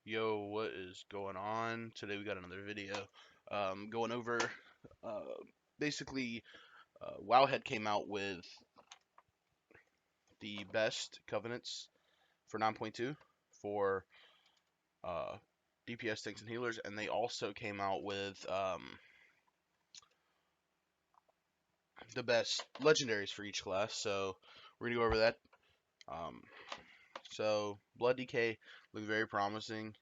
Yo, what is going on? Today we got another video going over uh, basically wowhead came out with the best covenants for 9.2 for uh, DPS tanks and healers, and they also came out with the best legendaries for each class. So we're gonna go over that. Um, so Blood DK looking very promising.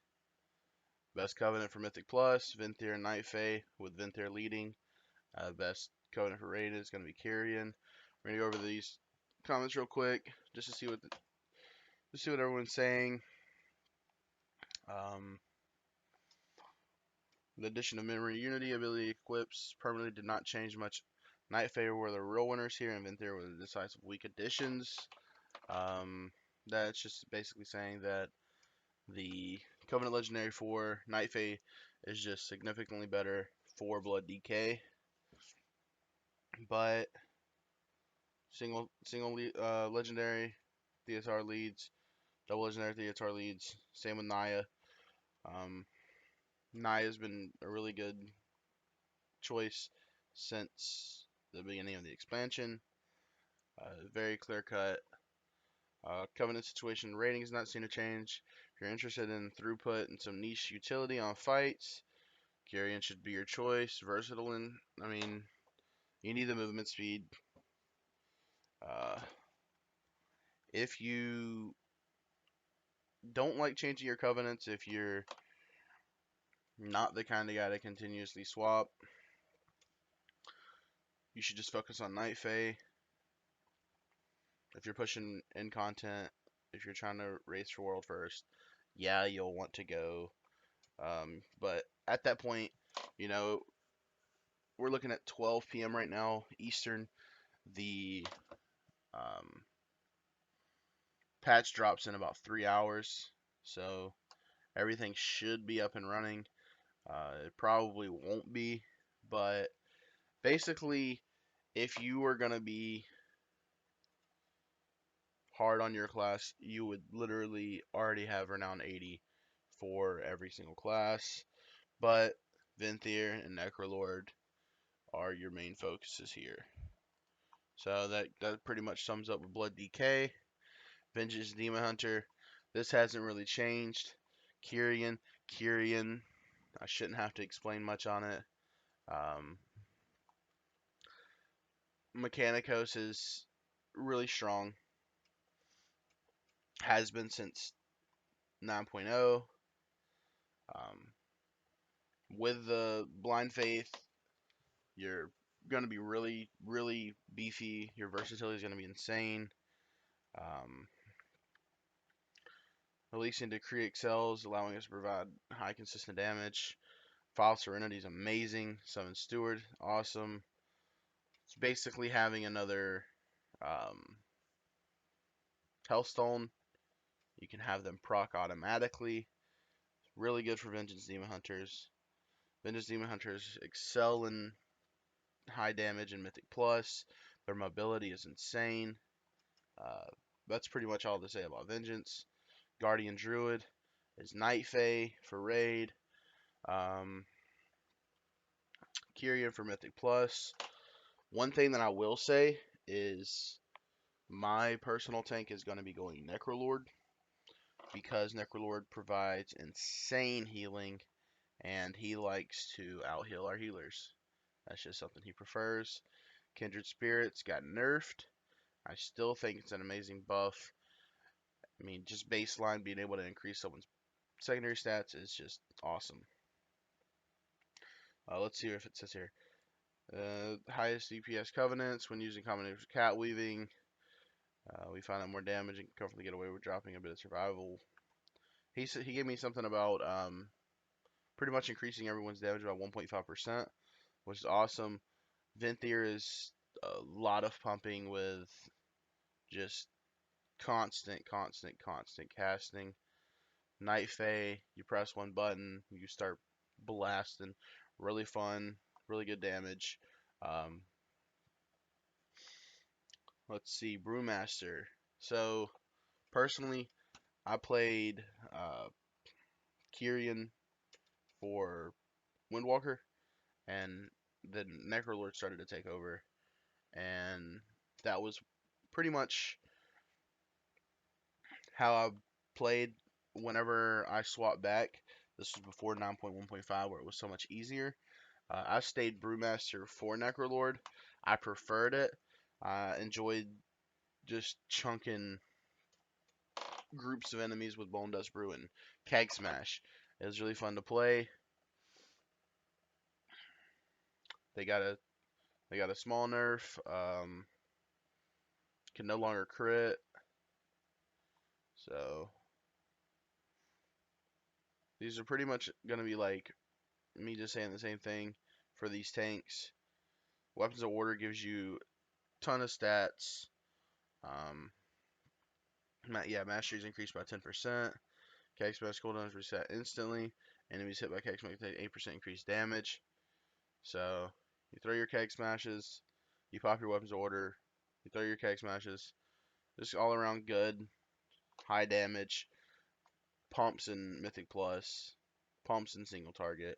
Best covenant for Mythic Plus, Venthyr and Night Fae with Venthyr leading. Best covenant for raid is going to be Kirian. We're going to go over these comments real quick just to see what everyone's saying. Um, the addition of Memory Unity ability equips permanently did not change much. Night Fae were the real winners here, and Venthyr were the decisive weak additions. Um, that's just basically saying that the Covenant Legendary for Night Fae is just significantly better for Blood DK, but single legendary DSR leads, double legendary DSR leads. Same with Naya. Um, Naya's been a really good choice since the beginning of the expansion. Very clear cut. Covenant situation rating has not seen a change. If you're interested in throughput and some niche utility on fights, Kirian should be your choice. Versatile and you need the movement speed. Uh, if you don't like changing your covenants, if you're not the kind of guy to continuously swap, you should just focus on Night Fae. If you're pushing in content, if you're trying to race for world first, yeah, you'll want to go. But at that point, you know, we're looking at 12 p.m. right now, Eastern. The um, patch drops in about 3 hours, so everything should be up and running. It probably won't be, but basically, if you were gonna be hard on your class, you would literally already have Renown 80 for every single class. But Venthyr and Necrolord are your main focuses here. So that pretty much sums up with Blood DK. Vengeance Demon Hunter. This hasn't really changed. Kirian. Kirian. I shouldn't have to explain much on it. Um, Mechanicos is really strong. Has been since 9.0. Um, with the Blind Faith, you're going to be really, really beefy. Your versatility is going to be insane. Um, Releasing Decree excels, allowing us to provide high consistent damage. File Serenity is amazing. Summon Steward, awesome. It's basically having another Hellstone. You can have them proc automatically. Really good for Vengeance Demon Hunters. Vengeance Demon Hunters excel in high damage and Mythic Plus. Their mobility is insane. Uh, that's pretty much all to say about Vengeance. Guardian Druid is Night Fae for raid. Um, Kirian for Mythic Plus. One thing that I will say is my personal tank is going to be going Necrolord because Necrolord provides insane healing and he likes to out heal our healers. That's just something he prefers. Kindred Spirits got nerfed. I still think it's an amazing buff. I mean, just baseline being able to increase someone's secondary stats is just awesome. Let's see if it says here. Highest DPS covenants when using combination with cat weaving. We find that more damage and can comfortably get away with dropping a bit of survival. He gave me something about pretty much increasing everyone's damage by 1.5%, which is awesome. Venthyr is a lot of pumping with just constant casting. Night Fae, you press one button, you start blasting. Really fun, really good damage. Um, let's see, Brewmaster. So personally, I played Kirian for Windwalker, and then Necrolord started to take over, and that was pretty much how I played whenever I swapped back. This was before 9.1.5, where it was so much easier. I stayed Brewmaster for Necrolord. I preferred it. I enjoyed just chunking groups of enemies with Bone Dust Brew and Keg Smash. It was really fun to play. They got a small nerf. Can no longer crit. So these are pretty much gonna be like me just saying the same thing for these tanks. Weapons of Order gives you a ton of stats. Um, yeah, mastery is increased by 10%. Keg Smash cooldown is reset instantly. Enemies hit by Keg Smash take 8% increased damage. So you throw your Keg Smashes, you pop your Weapons of Order, you throw your Keg Smashes. Just all around good, high damage, pumps in Mythic Plus, pumps in single target.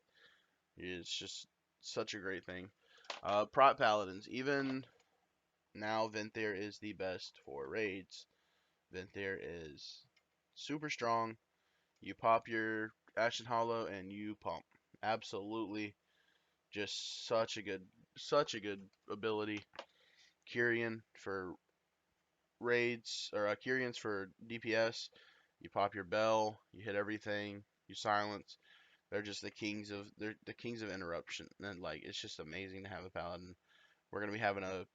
It's just such a great thing. Prot Paladins, even now Venthyr is the best for raids. Venthyr is super strong. You pop your Ashen Hollow and you pump. Absolutely, just such a good ability. Kirian for raids, or Kirian's for DPS. You pop your bell, you hit everything, you silence. They're just they're the kings of interruption, and like it's just amazing to have a paladin. We're gonna be having a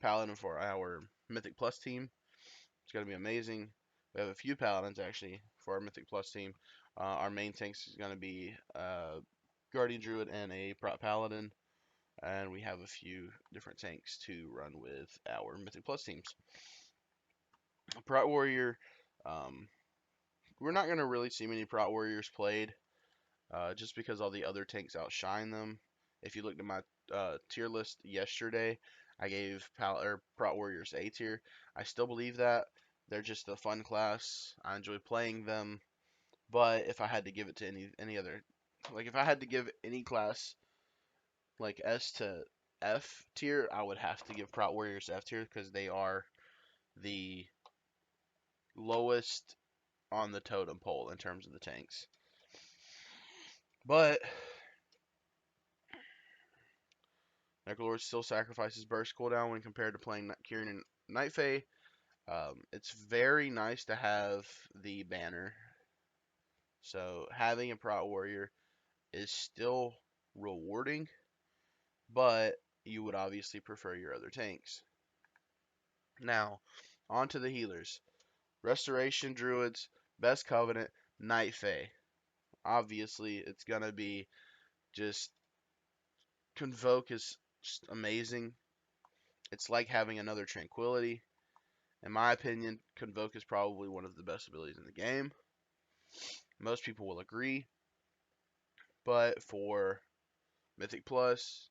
paladin for our Mythic Plus team. It's gonna be amazing. We have a few paladins actually for our Mythic Plus team. Our main tanks is gonna be Guardian Druid and a Prot Paladin, and we have a few different tanks to run with our Mythic Plus teams. Prot Warrior, um, we're not gonna really see many Prot Warriors played, just because all the other tanks outshine them. If you looked at my tier list yesterday, I gave Prot Warriors A tier. I still believe that. They're just a fun class. I enjoy playing them. But if I had to give it to any other, like if I had to give any class like S to F tier, I would have to give Prot Warriors F tier because they are the lowest on the totem pole in terms of the tanks. But Necrolord still sacrifices burst cooldown when compared to playing Kieran and Night Fae. It's very nice to have the banner. So having a Prot Warrior is still rewarding, but you would obviously prefer your other tanks. Now, on to the healers. Restoration Druids, Best Covenant, Night Fae. Obviously, it's going to be just Convoke is just amazing. It's like having another Tranquility. In my opinion, Convoke is probably one of the best abilities in the game. Most people will agree. But for Mythic Plus,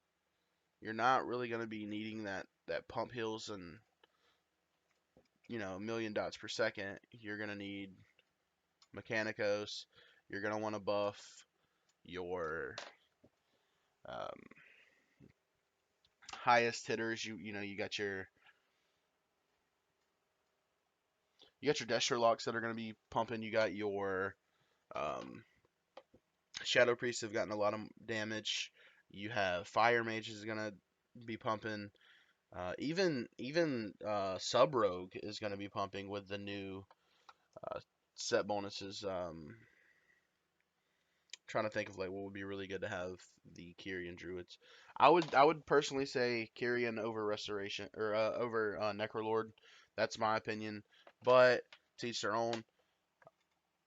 you're not really going to be needing that pump heals and, a million dots per second. You're going to need Mechanicos. You're going to want to buff your um, highest hitters. You got your Destro locks that are going to be pumping. You got your Shadow Priests have gotten a lot of damage. You have Fire Mages is going to be pumping. Even Sub Rogue is going to be pumping with the new set bonuses. Trying to think of like what would be really good to have the Kirian Druids. I would personally say Kirian over Restoration or over Necrolord. That's my opinion, but to each their own.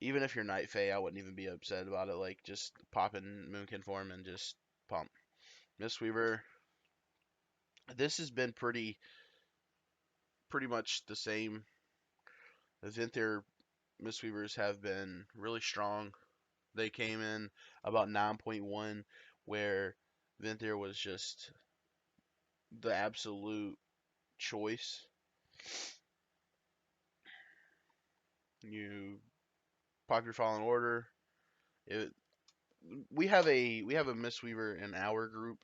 Even if you're Night Fae, I wouldn't even be upset about it. Like just pop in Moonkin form and just pump. Mistweaver. This has been pretty much the same. The Venthyr Mistweavers have been really strong. They came in about 9.1, where Venthyr was just the absolute choice. You pop your Fallen Order, It, we have a Mistweaver in our group.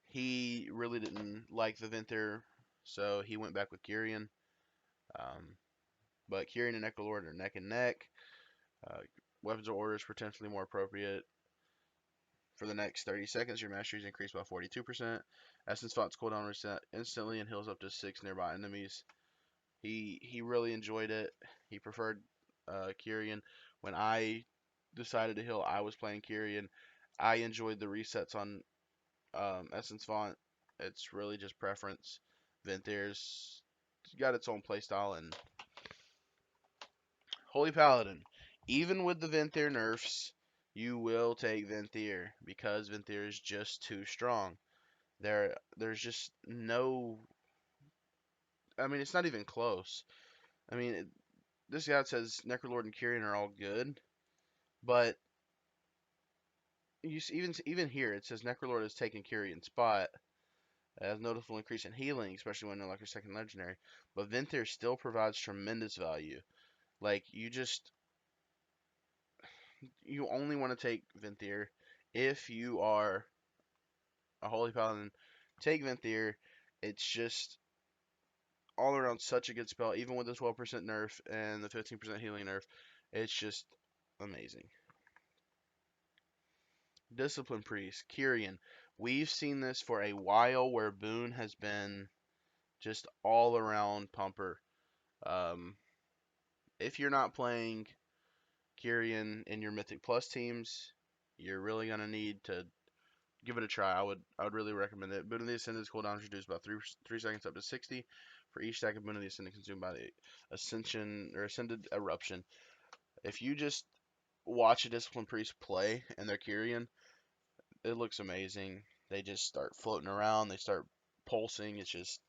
He really didn't like the Venthyr, so he went back with Kirian. Um, but Kirian and Necrolord are neck and neck. Uh, Weapons or orders potentially more appropriate. For the next 30 seconds, your mastery is increased by 42%. Essence Font's cooldown reset instantly and heals up to 6 nearby enemies. He really enjoyed it. He preferred Kirian. When I decided to heal, I was playing Kirian. I enjoyed the resets on Essence Font. It's really just preference. Ventyr's got its own playstyle, and Holy Paladin. Even with the Venthyr nerfs, you will take Venthyr because Venthyr is just too strong. There's just no. I mean, it's not even close. I mean, this guy says Necrolord and Kirian are all good, but even here it says Necrolord has taken Kirian's spot. It has noticeable increase in healing, especially when they're like a second legendary. But Venthyr still provides tremendous value. Like you only want to take Venthyr if you are a Holy Paladin. Take Venthyr. It's just all around such a good spell, even with the 12% nerf and the 15% healing nerf. It's just amazing. Discipline Priest, Kirian. We've seen this for a while where Boone has been just all around pumper. Um, if you're not playing Kirian in your Mythic Plus teams, you're really gonna need to give it a try. I would really recommend it. Boon of the Ascendant's cooldown is reduced by 3 seconds up to 60 for each stack of Boon of the Ascendant consumed by the Ascension or Ascended Eruption. If you just watch a Discipline Priest play and they're Kirian, it looks amazing. They just start floating around. They start pulsing. It's just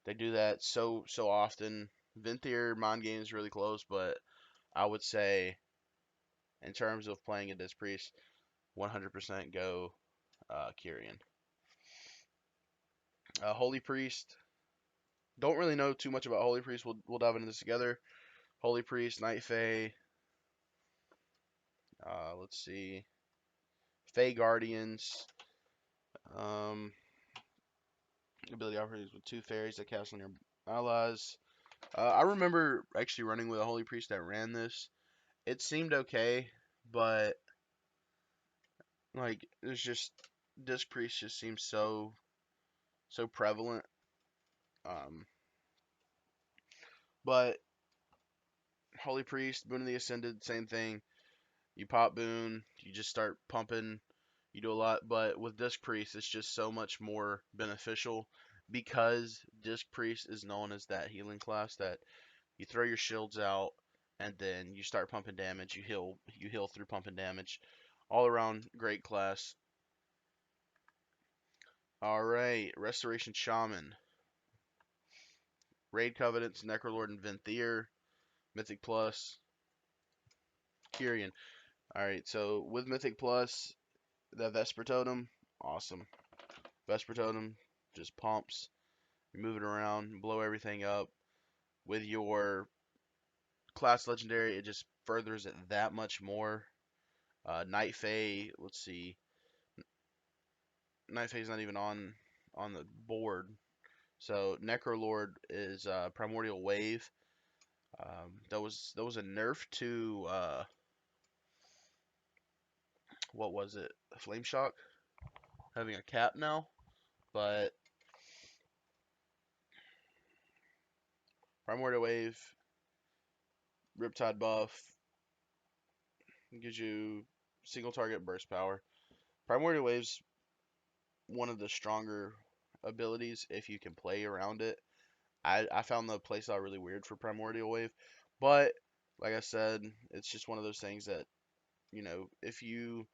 they do that so often. Venthyr Mind Game is really close, but I would say in terms of playing a Disc Priest, 100% go Kirian. Holy Priest. Don't really know too much about Holy Priest. We'll dive into this together. Holy Priest, Night Fae. Let's see. Fae Guardians. Um, ability operates with 2 fairies that cast on your allies. I remember actually running with a Holy Priest that ran this. It seemed okay, but like there's just Disc Priest just seems so prevalent. Um, but Holy Priest, Boon of the Ascended, same thing. You pop Boon, you just start pumping. You do a lot, but with Disc Priest, it's just so much more beneficial because Disc Priest is known as that healing class that you throw your shields out and then you start pumping damage. You heal through pumping damage. All around great class. All right, Restoration Shaman, Raid Covenants, Necrolord, and Venthyr, Mythic Plus, Kirian. All right, so with Mythic Plus, the Vesper Totem, awesome. Vesper Totem just pumps. You move it around, blow everything up. With your class legendary, it just furthers it that much more. Night Fae, let's see. Night Fae's not even on the board. So Necrolord is Primordial Wave. That was a nerf to what was it? Flame Shock having a cap now, but Primordial Wave, Riptide buff gives you single target burst power. Primordial Wave's one of the stronger abilities if you can play around it. I found the playstyle really weird for Primordial Wave, but like I said, it's just one of those things that if you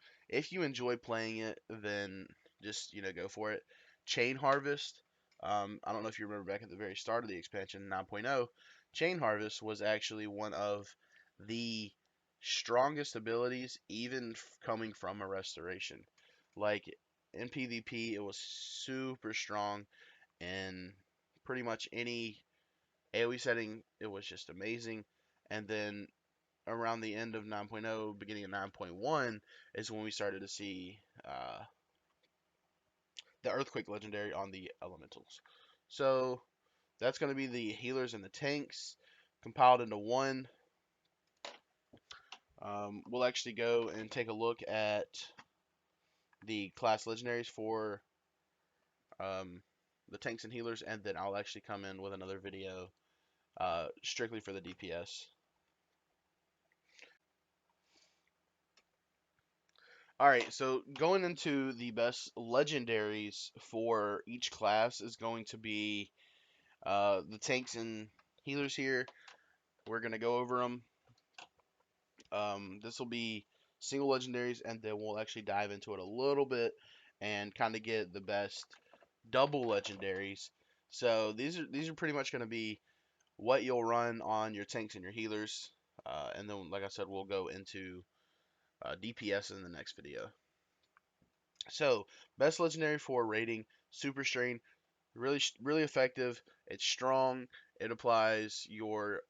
enjoy playing it, then just go for it. Chain Harvest. I don't know if you remember back at the very start of the expansion 9.0, Chain Harvest was actually one of the strongest abilities, even coming from a restoration. Like in PvP, it was super strong, and pretty much any AoE setting, it was just amazing. And then around the end of 9.0, beginning of 9.1 is when we started to see the Earthquake Legendary on the Elementals. So that's going to be the healers and the tanks compiled into one. We'll actually go and take a look at the class legendaries for um, the tanks and healers, and then I'll actually come in with another video strictly for the DPS. Alright, so going into the best legendaries for each class is going to be the tanks and healers here. We're going to go over them. This will be single legendaries, and then we'll actually dive into it a little bit and kind of get the best double legendaries. So these are pretty much going to be what you'll run on your tanks and your healers, and then like I said, we'll go into DPS in the next video. So best legendary for rating, Super Strain, really effective. It's strong. It applies your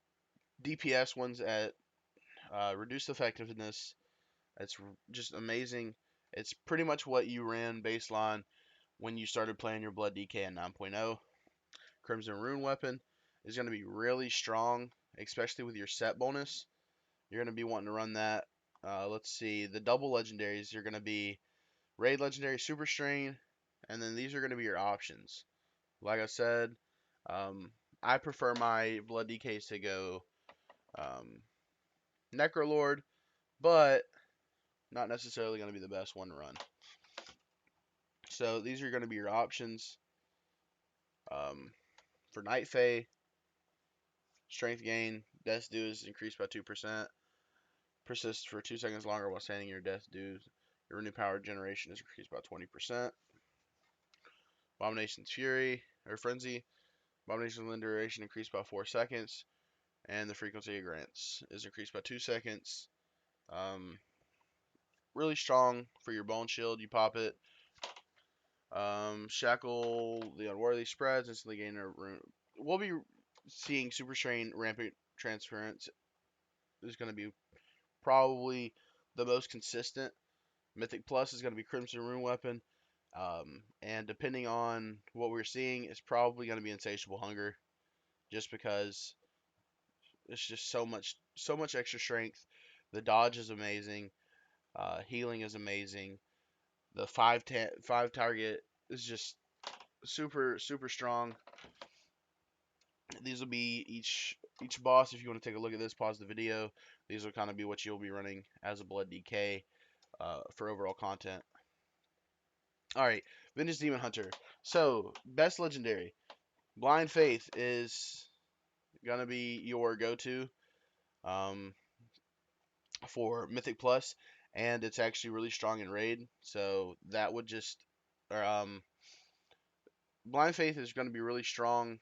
DPS ones at reduced effectiveness. It's just amazing. It's pretty much what you ran baseline when you started playing your Blood DK in 9.0. Crimson Rune Weapon is going to be really strong, especially with your set bonus. You're going to be wanting to run that. Let's see. The double legendaries are going to be Raid Legendary Super Strain, and then these are going to be your options. Like I said, um, I prefer my Blood DKs to go um, Necrolord, but not necessarily going to be the best one to run. So these are going to be your options. For Night Fae, Strength Gain, Death Dew is increased by 2%. Persist for 2 seconds longer while standing in your Death Dew. Your Renew Power generation is increased by 20%. Abomination's Fury, or Frenzy. Abomination's duration increased by 4 seconds. And the frequency it grants is increased by 2 seconds. Really strong for your Bone Shield. You pop it. Shackle the Unworthy spreads. Instantly gain a rune. We'll be seeing Super Strain Rampant Transference is going to be probably the most consistent. Mythic Plus is going to be Crimson Rune Weapon. And depending on what we're seeing, it's probably going to be Insatiable Hunger, just because it's just so much extra strength. The dodge is amazing. Healing is amazing. The five target is just super strong. These will be each boss. If you want to take a look at this, pause the video. These will kind of be what you'll be running as a Blood DK for overall content. All right, Vintage Demon Hunter. So best legendary, Blind Faith is gonna be your go-to um, for Mythic Plus, and it's actually really strong in Raid. So that would just, or Blind Faith is going to be really strong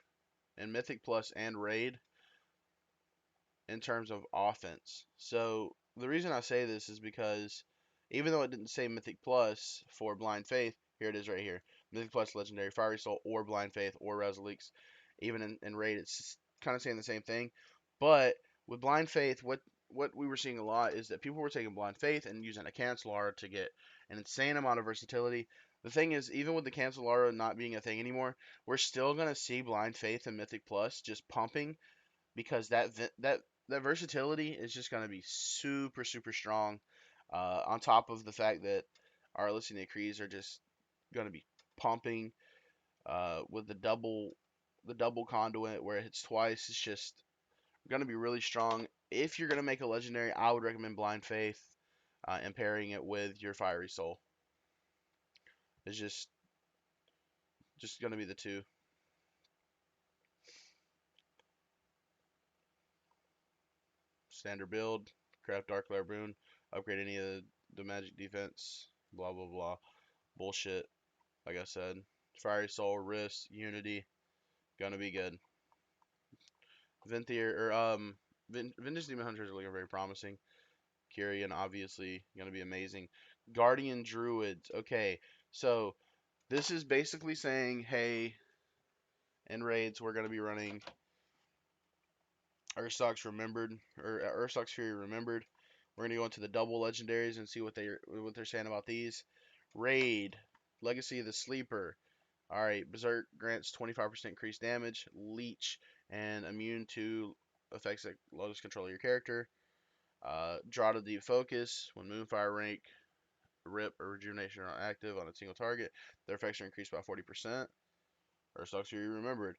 in Mythic Plus and Raid in terms of offense. So the reason I say this is because even though it didn't say Mythic Plus for Blind Faith, here it is right here. Mythic Plus Legendary Fiery Soul or Blind Faith or Resolix. Even in Raid, it's kind of saying the same thing. But with Blind Faith, what we were seeing a lot is that people were taking Blind Faith and using a Cancelar to get an insane amount of versatility. The thing is, even with the Cancelara not being a thing anymore, we're still gonna see Blind Faith and Mythic Plus just pumping because that versatility is just going to be super strong. On top of the fact that our listening decrees are just going to be pumping with the double conduit where it hits twice. It's just going to be really strong. If you're going to make a legendary, I would recommend Blind Faith and pairing it with your Fiery Soul. It's just going to be the two. Standard build, craft Dark Lair Boon, upgrade any of the magic defense, blah blah blah. Bullshit. Like I said, Fiery Soul, Wrist, Unity, gonna be good. Venthier or Vintage Demon Hunters are looking very promising. Kirian obviously gonna be amazing. Guardian Druids. Okay, so this is basically saying, hey, in raids we're gonna be running Ursox Remembered, or Ursox Fury Remembered. We're gonna go into the double legendaries and see what they're saying about these. Raid, Legacy of the Sleeper. All right, Berserk grants 25% increased damage. Leech and immune to effects that lose control of your character. Draw to Deep Focus. When Moonfire rank, Rip, or Rejuvenation are active on a single target, their effects are increased by 40%. Ursox Fury Remembered.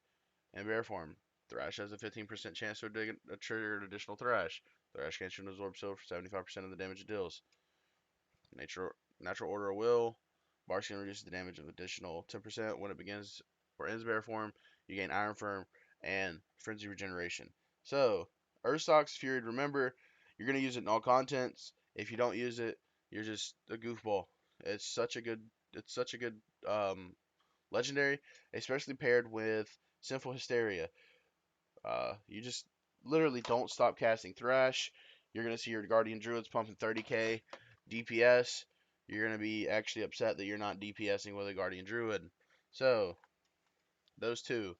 In bear form, Thrash has a 15% chance to trigger an additional Thrash. Thrash can absorb silver for 75% of the damage it deals. Natural Order of Will. Barskin reduces the damage of additional 10% when it begins or ends bear form. You gain Iron Firm and Frenzy Regeneration. So, Ursox Fury, remember, you're going to use it in all contents. If you don't use it, you're just a goofball. It's such a good, it's such a good legendary, especially paired with Sinful Hysteria. You just literally don't stop casting Thrash. You're going to see your Guardian Druids pumping 30k DPS. You're going to be actually upset that you're not DPSing with a Guardian Druid. So, those two.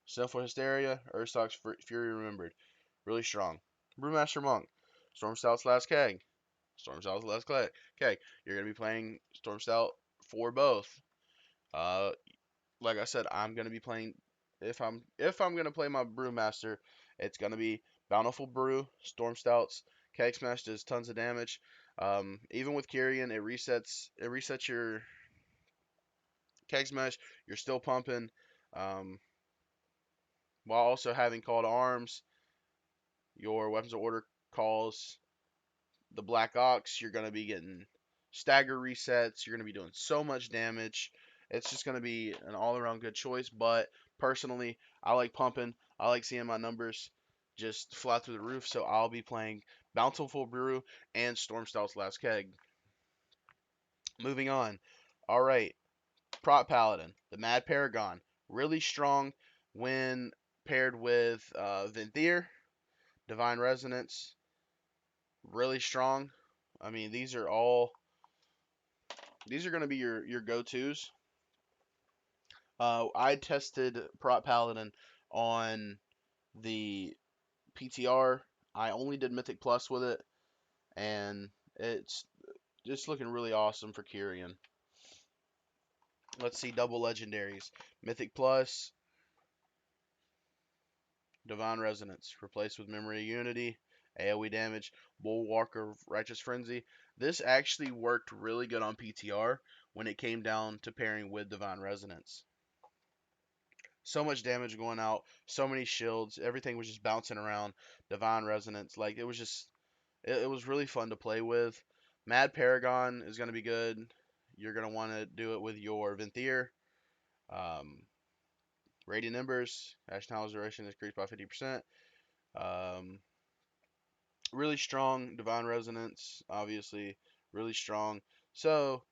Sinful Hysteria, Ursox Fury Remembered. Really strong. Brewmaster Monk. Storm Stout's last keg. Storm Stout's last keg. You're going to be playing Storm Stout for both. Uh, like I said, I'm gonna be playing if I'm gonna play my Brewmaster, it's gonna be Bountiful Brew, Storm Stouts. Keg Smash does tons of damage. Even with Kirian, it resets your Keg Smash. You're still pumping, um, while also having Call to Arms. Your Weapons of Order calls the Black Ox, you're going to be getting stagger resets. You're going to be doing so much damage. It's just going to be an all around good choice. But personally, I like pumping. I like seeing my numbers just fly through the roof. So I'll be playing Bountiful Brew and Storm Stout's Last Keg. Moving on. All right. Prot Paladin, the Mad Paragon. Really strong when paired with Venthyr, Divine Resonance. Really strong. I mean, these are going to be your go-tos. I tested Prot Paladin on the PTR. I only did Mythic Plus with it, and it's just looking really awesome for Kirian. Let's see double legendaries. Mythic Plus, Divine Resonance, replaced with Memory of Unity, AoE damage, Bulwark of Righteous Frenzy. This actually worked really good on PTR when it came down to pairing with Divine Resonance. So much damage going out, so many shields, everything was just bouncing around. Divine Resonance, like it was really fun to play with. Mad Paragon is going to be good. You're going to want to do it with your Venthyr. Um, Radiant Embers, Ash Knowledge Duration increased by 50%. Um, really strong Divine Resonance, obviously, really strong. So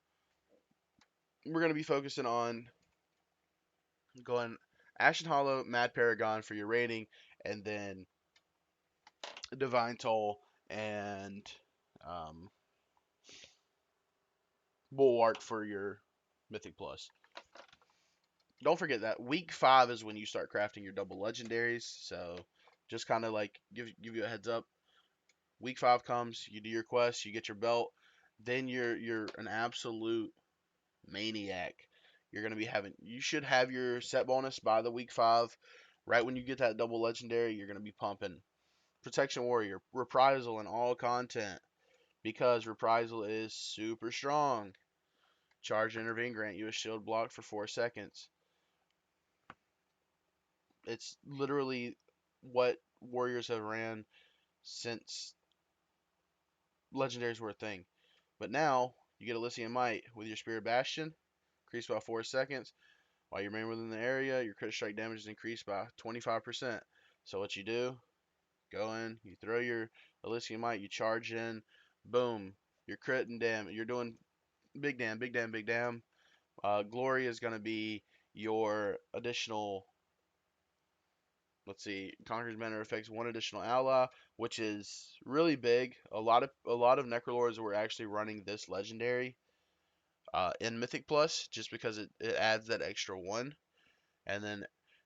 we're going to be focusing on going Ashen Hollow, Mad Paragon for your rating, and then Divine Toll and um, Bulwark for your Mythic Plus. Don't forget that week 5 is when you start crafting your double legendaries. So just kind of like give you a heads up. Week 5 comes, you do your quest, you get your belt, then you're an absolute maniac. You're gonna be having you should have your set bonus by the week 5. Right when you get that double legendary, you're gonna be pumping Protection Warrior, Reprisal in all content because Reprisal is super strong. Charge and Intervene grant you a shield block for 4 seconds. It's literally what Warriors have ran since Legendaries were a thing. But now, you get Elysian Might with your Spirit Bastion, increased by 4 seconds. While you remain within the area, your crit strike damage is increased by 25%. So what you do, go in, you throw your Elysian Might, you charge in, boom, you're critting damage. You're doing big damn, big damn, big damn. Glory is going to be your additional, let's see, Conqueror's Banner affects one additional ally, which is really big. A lot of Necrolords were actually running this legendary in Mythic Plus just because it adds that extra one. And then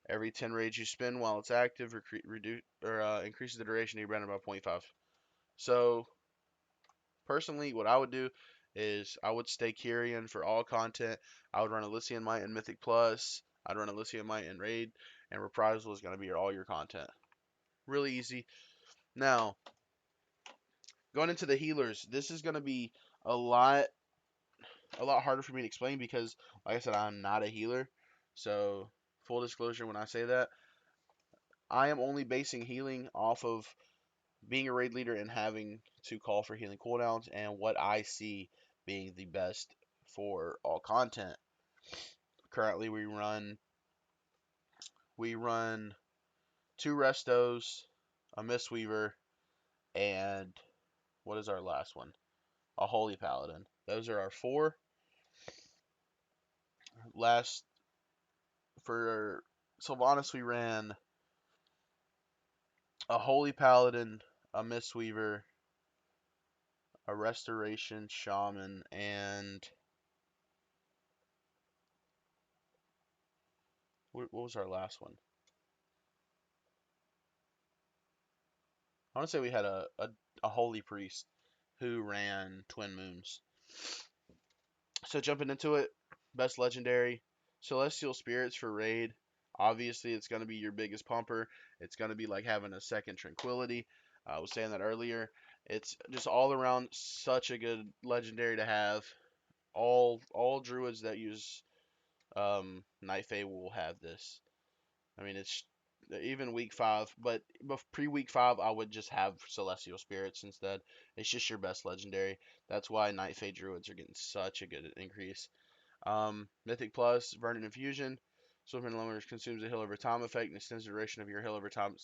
Every 10 raids you spend while it's active increases the duration of your brand by 0.5. So personally, what I would do is I would stay Kirian for all content. I would run Elysian Might and Mythic Plus. I'd run Elysian Might and Raid, and Reprisal is going to be all your content. Really easy. Now, going into the healers, this is going to be a lot harder for me to explain because, like I said, I'm not a healer. So, full disclosure when I say that, I am only basing healing off of being a raid leader and having to call for healing cooldowns and what I see being the best for all content. Currently, we run two restos, a Mistweaver, and what is our last one? A Holy Paladin. Those are our four. Last for Sylvanas, we ran a Holy Paladin, a Mistweaver, a Restoration Shaman, and what was our last one? I want to say we had a Holy Priest who ran Twin Moons. So jumping into it, best legendary, Celestial Spirits for raid. Obviously, it's going to be your biggest pumper. It's going to be like having a second Tranquility. I was saying that earlier. It's just all around such a good legendary to have. All druids that use Night Fae will have this. I mean, it's even week 5, but pre-week 5, I would just have Celestial Spirits instead. It's just your best legendary. That's why Night Fae druids are getting such a good increase. Mythic Plus, Verdant Infusion. Swimming longer consumes a heal over time effect and extends the duration of your heal over time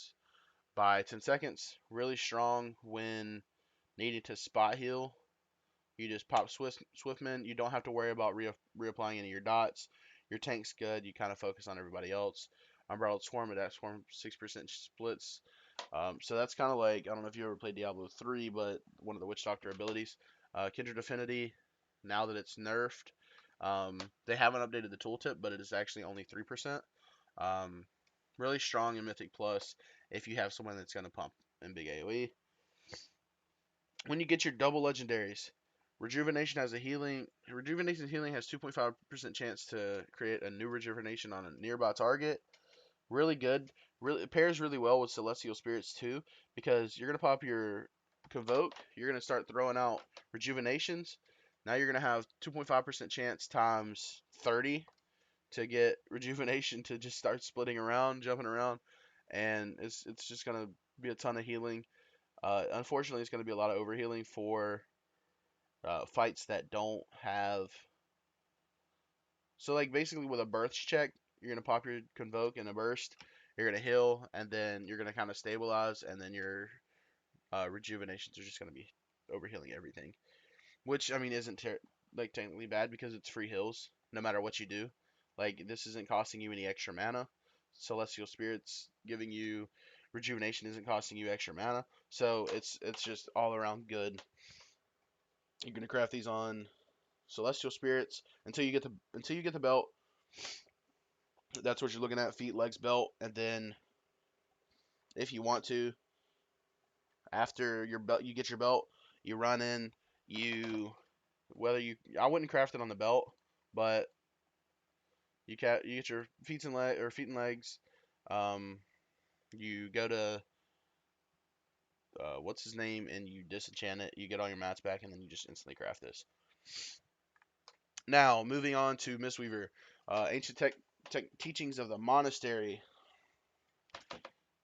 by 10 seconds. Really strong when needing to spot heal. You just pop Swiftman. You don't have to worry about reapplying any of your dots. Your tank's good. You kind of focus on everybody else. Umbrella Swarm, it Swarm 6% splits. So that's kind of like, I don't know if you ever played Diablo 3, but one of the Witch Doctor abilities. Kindred Affinity, now that it's nerfed, they haven't updated the tooltip, but it is actually only 3%. Really strong in Mythic Plus if you have someone that's going to pump in big AoE. When you get your double legendaries, Rejuvenation has a healing. Rejuvenation healing has 2.5% chance to create a new rejuvenation on a nearby target. Really good. Really, it pairs really well with Celestial Spirits too, because you're gonna pop your Convoke. You're gonna start throwing out rejuvenations. Now you're gonna have 2.5% chance times 30 to get rejuvenation to just start splitting around, jumping around, and it's just gonna be a ton of healing. Unfortunately, it's gonna be a lot of overhealing for fights that don't have. So like basically with a burst check, you're gonna pop your Convoke in a burst. You're gonna heal, and then you're gonna kind of stabilize, and then your rejuvenations are just gonna be overhealing everything. Which I mean isn't like technically bad because it's free heals no matter what you do. Like this isn't costing you any extra mana. Celestial Spirits giving you rejuvenation isn't costing you extra mana, so it's just all around good. You're gonna craft these on Celestial Spirits until you get the belt. That's what you're looking at: feet, legs, belt, and then if you want to, after your belt, you get your belt, you run in, you whether you I wouldn't craft it on the belt, but you get your feet and legs. Um, you go to what's his name and you disenchant it. You get all your mats back, and then you just instantly craft this. Now moving on to Mistweaver, ancient teachings of the monastery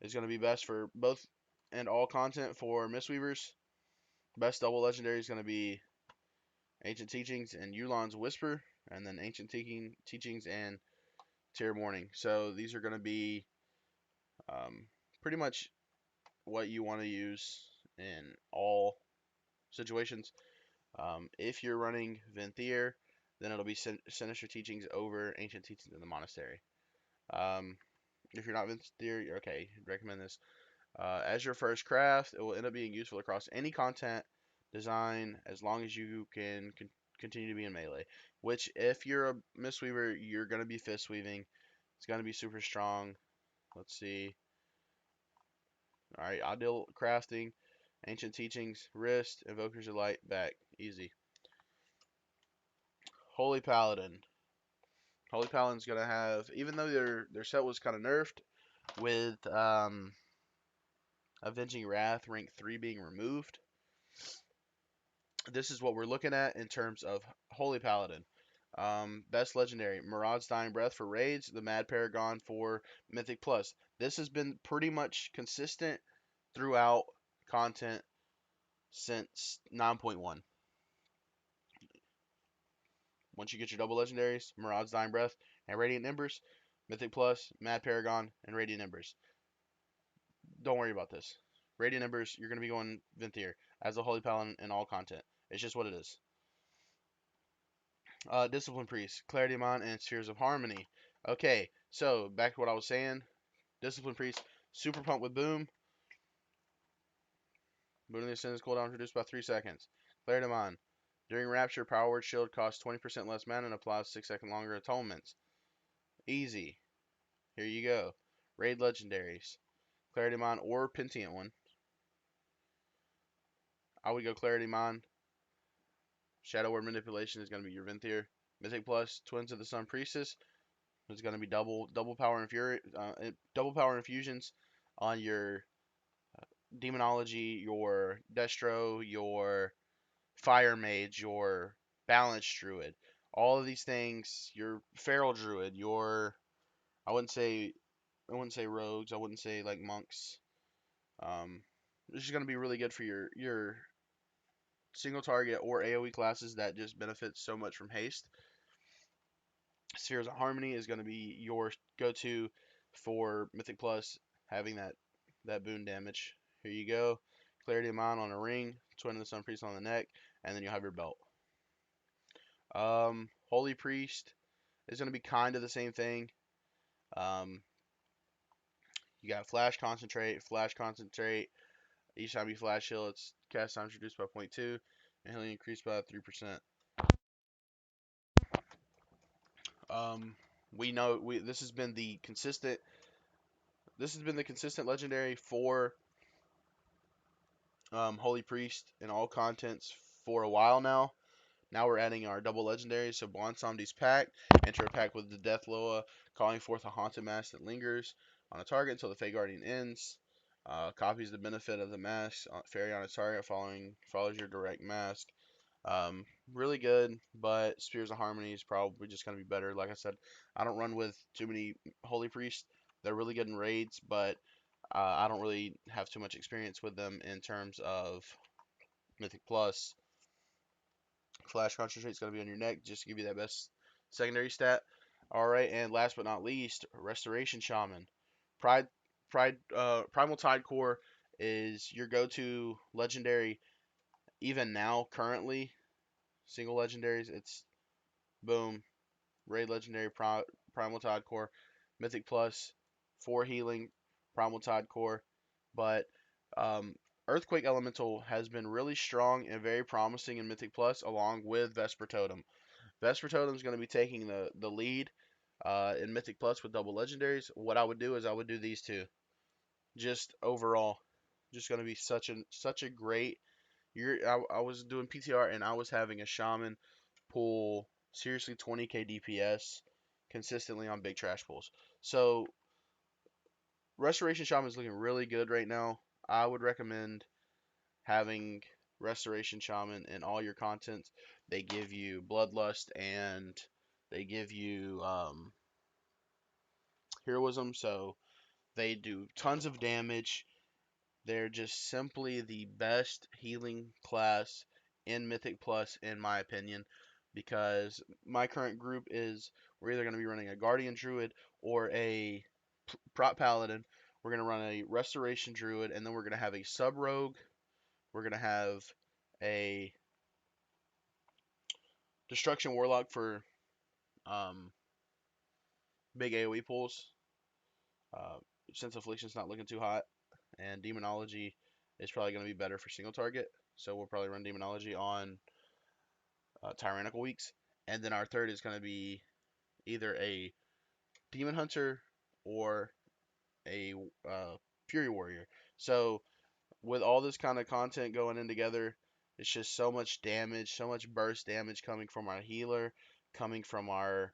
is going to be best for both and all content for Mistweavers. Best double legendary is going to be Ancient Teachings and Yu'lon's Whisper, and then Ancient Teachings and Tear Morning. So these are going to be um, pretty much what you want to use in all situations. If you're running Venthyr, then it'll be Sinister Teachings over Ancient Teachings in the Monastery. Um, if you're not Venthyr, you're okay. I'd recommend this. As your first craft, it will end up being useful across any content design as long as you can continue to be in melee. Which, if you're a Mistweaver, you're going to be fist weaving. It's going to be super strong. Let's see. All right, ideal crafting, ancient teachings, wrist, invokers of light, back, easy. Holy Paladin. Holy Paladin's gonna have, even though their set was kind of nerfed with Avenging Wrath rank 3 being removed, this is what we're looking at in terms of Holy Paladin. Best legendary, Maraud's Dying Breath for raids, the Mad Paragon for Mythic Plus. This has been pretty much consistent throughout content since 9.1. Once you get your double legendaries, Maraud's Dying Breath and Radiant Embers, Mythic Plus, Mad Paragon, and Radiant Embers. Don't worry about this. Radiant Embers, you're going to be going Venthyr as a Holy Paladin in all content. It's just what it is. Discipline Priest, Clarity of Mind, and Spheres of Harmony. Okay, so back to what I was saying. Discipline Priest, super pumped with Boom. Boom the Ascendant's cooldown reduced by 3 seconds. Clarity of Mind. During Rapture, Power Word Shield costs 20% less mana and applies 6-second longer atonements. Easy. Here you go. Raid Legendaries. Clarity of Mind or Pentient one. I would go Clarity of Mind. Shadow Word Manipulation is going to be your Venthyr. Mythic Plus, Twins of the Sun Priestess. It's going to be double power double power infusions on your Demonology, your Destro, your Fire Mage, your Balanced Druid. All of these things, your Feral Druid, your I wouldn't say rogues, I wouldn't say like monks. This is going to be really good for your single target or AoE classes that just benefit so much from haste. Spheres of Harmony is going to be your go-to for Mythic Plus, having that boon damage. Here you go. Clarity of Mind on a ring, Twin of the Sun Priest on the neck, and then you have your belt. Holy Priest is going to be kind of the same thing. Um, you got Flash Concentrate. Each time you Flash Heal, its cast time is reduced by 0.2, and healing increased by 3%. We know this has been the consistent. This has been the consistent legendary for Holy Priest in all contents for a while now. Now we're adding our double legendaries. So Bonsomdi's Pact. Enter a pact with the Death Loa, calling forth a haunted mask that lingers on a target until the Fey Guardian ends. Copies the benefit of the mask fairy on its target, follows your direct mask. Really good, but Spears of Harmony is probably just going to be better. Like I said, I don't run with too many Holy Priests. They're really good in raids, but I don't really have too much experience with them in terms of Mythic Plus. Flash Concentrate is going to be on your neck just to give you that best secondary stat. Alright, and last but not least, Restoration Shaman. Primal Tide Core is your go-to legendary even now, currently. Single legendaries, it's boom. Raid Legendary Primal Tide Core. Mythic Plus, 4 healing, Primal Tide Core. But Earthquake Elemental has been really strong and very promising in Mythic Plus, along with Vesper Totem. Vesper Totem is going to be taking the lead in Mythic Plus with double legendaries. What I would do is I would do these two. Just overall, just going to be such a great. I was doing PTR and I was having a Shaman pull seriously 20k DPS consistently on big trash pulls. So Restoration Shaman is looking really good right now. I would recommend having Restoration Shaman in all your content. They give you Bloodlust and they give you Heroism, so they do tons of damage. They're just simply the best healing class in Mythic Plus, in my opinion, because my current group is we're either going to be running a Guardian Druid or a Prot Paladin. We're going to run a Restoration Druid, and then we're going to have a Sub Rogue. We're going to have a Destruction Warlock for um, big AoE pulls. Uh, since Affliction's not looking too hot, and Demonology is probably going to be better for single target, so we'll probably run Demonology on Tyrannical weeks. And then our third is going to be either a Demon Hunter or a Fury Warrior. So with all this kind of content going in together, it's just so much damage, so much burst damage coming from our healer, coming from our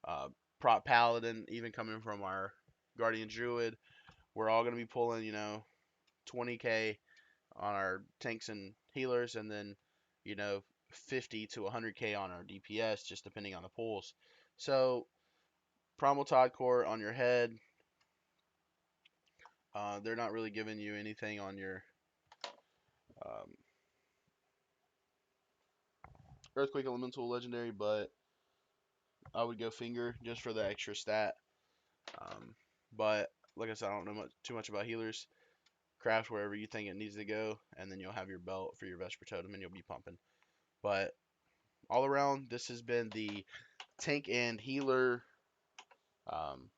uh, prop paladin, even coming from our guardian druid. We're all going to be pulling, 20k on our tanks and healers, and then, 50 to 100k on our DPS, just depending on the pulls. So, Primal Tide Core on your head, they're not really giving you anything on your um, Earthquake Elemental Legendary, but I would go Finger just for the extra stat. Um, but like I said, I don't know too much about healers. Craft wherever you think it needs to go, and then you'll have your belt for your Vesper Totem, and you'll be pumping. But all around, this has been the tank and healer um,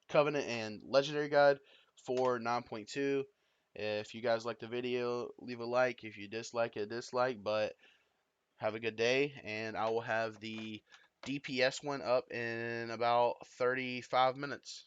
Covenant and Legendary Guide for 9.2. If you guys like the video, leave a like. If you dislike it, dislike. But have a good day, and I will have the DPS one up in about 35 minutes.